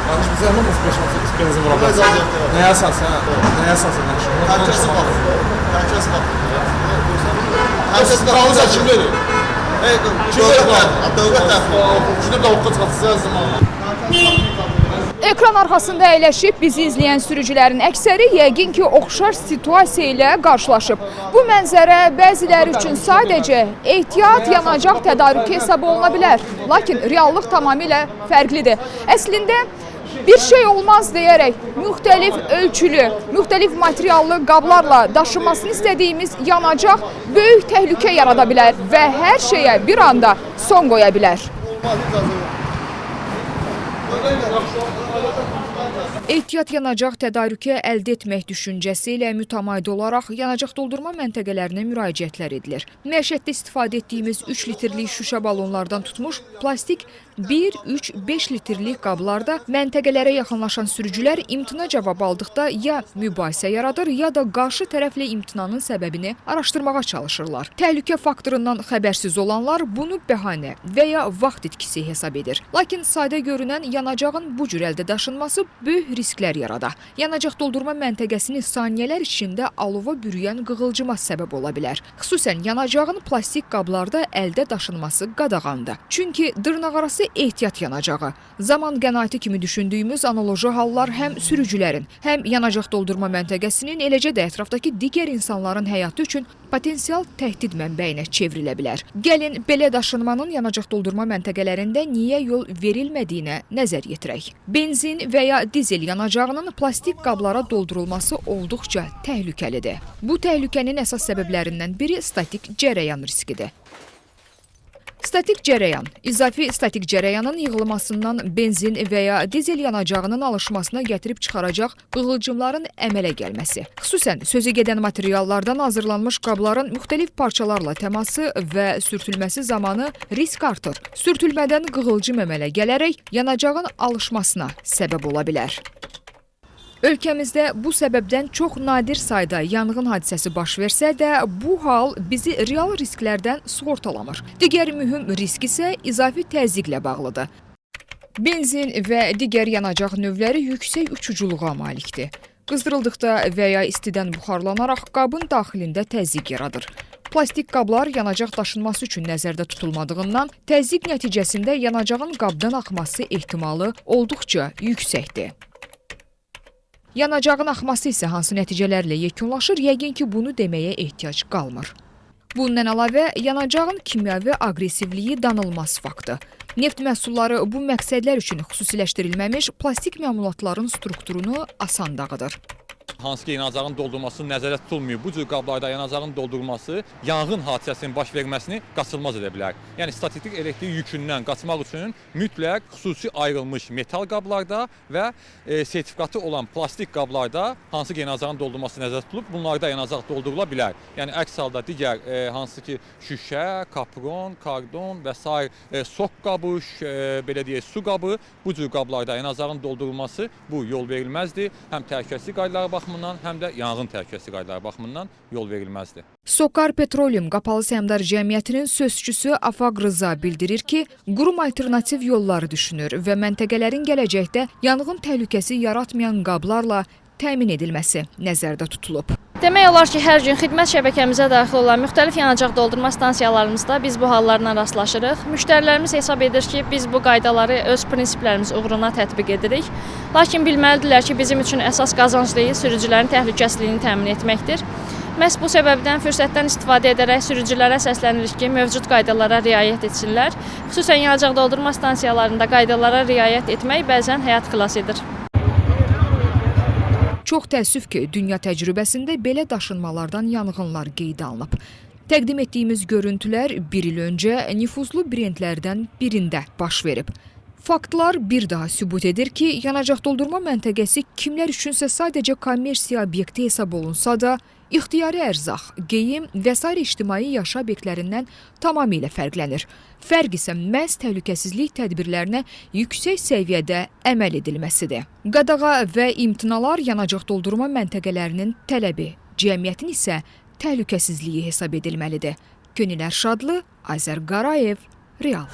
Bizə nə biz 5-6 benzin vura bilərik? Nəyə əsasən? Nəyə əsasən danışırıq? Təhlükəsiz baxın. Təhlükəsiz baxın. Təhlükəsiz Qalınca kim verir? Dövlət tərəfindən. Şimdi də avukat çıxacaq. Ekran arxasında əyləşib bizi izləyən sürücülərin əksəri yəqin ki, oxşar situasiya ilə qarşılaşıb. Bu mənzərə bəziləri üçün sadəcə ehtiyat yanacaq tədarükü hesab oluna bilər. Lakin reallıq tamamilə fərqlidir. Əslində, bir şey olmaz deyərək müxtəlif ölçülü, müxtəlif materiallı qablarla daşınmasını istədiyimiz yanacaq böyük təhlükə yarada bilər və hər şeyə bir anda son qoya bilər. Ehtiyat yanacaq tədarükü əldə etmək düşüncəsi ilə mütəmadi olaraq yanacaq doldurma məntəqələrinə müraciətlər edilir. Məişətdə istifadə etdiyimiz 3 litrlik şüşə balonlardan tutmuş plastik 1, 3, 5 litrlik qablarda məntəqələrə yaxınlaşan sürücülər imtina cavab aldıqda ya mübahisə yaradır, ya da qarşı tərəflə imtinanın səbəbini araşdırmağa çalışırlar. Təhlükə faktorundan xəbərsiz olanlar bunu bəhanə və ya vaxt itkisi hesab edir. Lakin sadə görünən yanacağın bu cür əldə daşınması böyük risklər yarada. Yanacaq doldurma məntəqəsini saniyələr içində alova bürüyən qığılcıma səbəb ola bilər. Xüsusən yanacağın plastik qablarda əldə daşınması qadağandır. Çünki dırnaqarası ehtiyat yanacağı. Zaman qənaəti kimi düşündüyümüz analoji hallar həm sürücülərin, həm yanacaq doldurma məntəqəsinin, eləcə də ətrafdakı digər insanların həyatı üçün potensial təhdid mənbəyinə çevrilə bilər. Gəlin, belə daşınmanın yanacaq doldurma məntəqələrində niyə yol verilmədiyinə nəzər yetirək. Benzin və ya dizel yanacağının plastik qablara doldurulması olduqca təhlükəlidir. Bu təhlükənin əsas səbəblərindən biri statik cərəyan riskidir. Statik cərəyan, izafi statik cərəyanın yığılmasından benzin və ya dizel yanacağının alışmasına gətirib çıxaracaq qığılcımların əmələ gəlməsi. Xüsusən sözü gedən materiallardan hazırlanmış qabların müxtəlif parçalarla təması və sürtülməsi zamanı risk artır. Sürtülmədən qığılcım əmələ gələrək yanacağın alışmasına səbəb ola bilər. Ölkəmizdə bu səbəbdən çox nadir sayda yanğın hadisəsi baş versə də, bu hal bizi real risklərdən sığortalamır. Digər mühüm risk isə izafi təzyiqlə bağlıdır. Benzin və digər yanacaq növləri yüksək uçuculuğa malikdir. Qızdırıldıqda və ya istidən buxarlanaraq qabın daxilində təzyiq yaradır. Plastik qablar yanacaq daşınması üçün nəzərdə tutulmadığından, təzyiq nəticəsində yanacağın qabdan axması ehtimalı olduqca yüksəkdir. Yanacağın axması isə hansı nəticələrlə yekunlaşır, yəqin ki, bunu deməyə ehtiyac qalmır. Bundan əlavə, yanacağın kimyəvi aqressivliyi danılmaz faktı. Neft məhsulları bu məqsədlər üçün xüsusiləşdirilməmiş plastik məmulatların strukturunu asan dağıdır. Hansı ki, yanacağın doldurulması nəzərdə tutulmuyor. Bu cür qablarda yanacağın doldurulması yanğın hadisəsinin baş verməsini qaçılmaz edə bilər. Yəni, statik elektrik yükündən qaçmaq üçün mütləq xüsusi ayrılmış metal qablarda və sertifikatı olan plastik qablarda hansı ki, yanacağın doldurulması nəzərdə tutulub, bunlarda yanacaq doldurula bilər. Yəni, əks halda digər hansı ki, şüşə, kapron, kardon və s. Sok qabı, belə deyək, su qabı, bu cür qablarda yanacağın doldurulması bu yol verilməzdir. Həm təhlükəsizlik qaydaları baxımından, həm də yanğın təhlükəsizlik qaydaları baxımından yol verilməzdir. Sokar Petroleum Qapalı Səhmdar Cəmiyyətinin sözçüsü Afaq Rıza bildirir ki, qurum alternativ yolları düşünür və məntəqələrin gələcəkdə yanğın təhlükəsi yaratmayan qablarla təmin edilməsi nəzərdə tutulub. Demək olar ki, hər gün xidmət şəbəkəmizə daxil olan müxtəlif yanacaq doldurma stansiyalarımızda biz bu hallarla rastlaşırıq. Müştərilərimiz hesab edir ki, biz bu qaydaları öz prinsiplərimiz uğruna tətbiq edirik. Lakin bilməlidirlər ki, bizim üçün əsas qazanc deyil, sürücülərin təhlükəsizliyini təmin etməkdir. Məhz bu səbəbdən fürsətdən istifadə edərək sürücülərə səslənirik ki, mövcud qaydalara riayət etsinlər. Xüsusən yanacaq doldurma stansiyalarında qaydalara riayət etmək bəzən həyat xilas edir. Çox təəssüf ki, dünya təcrübəsində belə daşınmalardan yanğınlar qeydə alınıb. Təqdim etdiyimiz görüntülər bir il öncə nüfuzlu brendlərdən birində baş verib. Faktlar bir daha sübut edir ki, yanacaq doldurma məntəqəsi kimlər üçünsə sadəcə kommersiya obyekti hesab olunsa da, ixtiyari ərzaq, geyim və s. ictimai yaşa obyektlərindən tamamilə fərqlənir. Fərq isə məhz təhlükəsizlik tədbirlərinə yüksək səviyyədə əməl edilməsidir. Qadağa və imtinalar yanacaq doldurma məntəqələrinin tələbi, cəmiyyətin isə təhlükəsizliyi hesab edilməlidir. Könül Ərşadlı, Azər Qarayev, Real.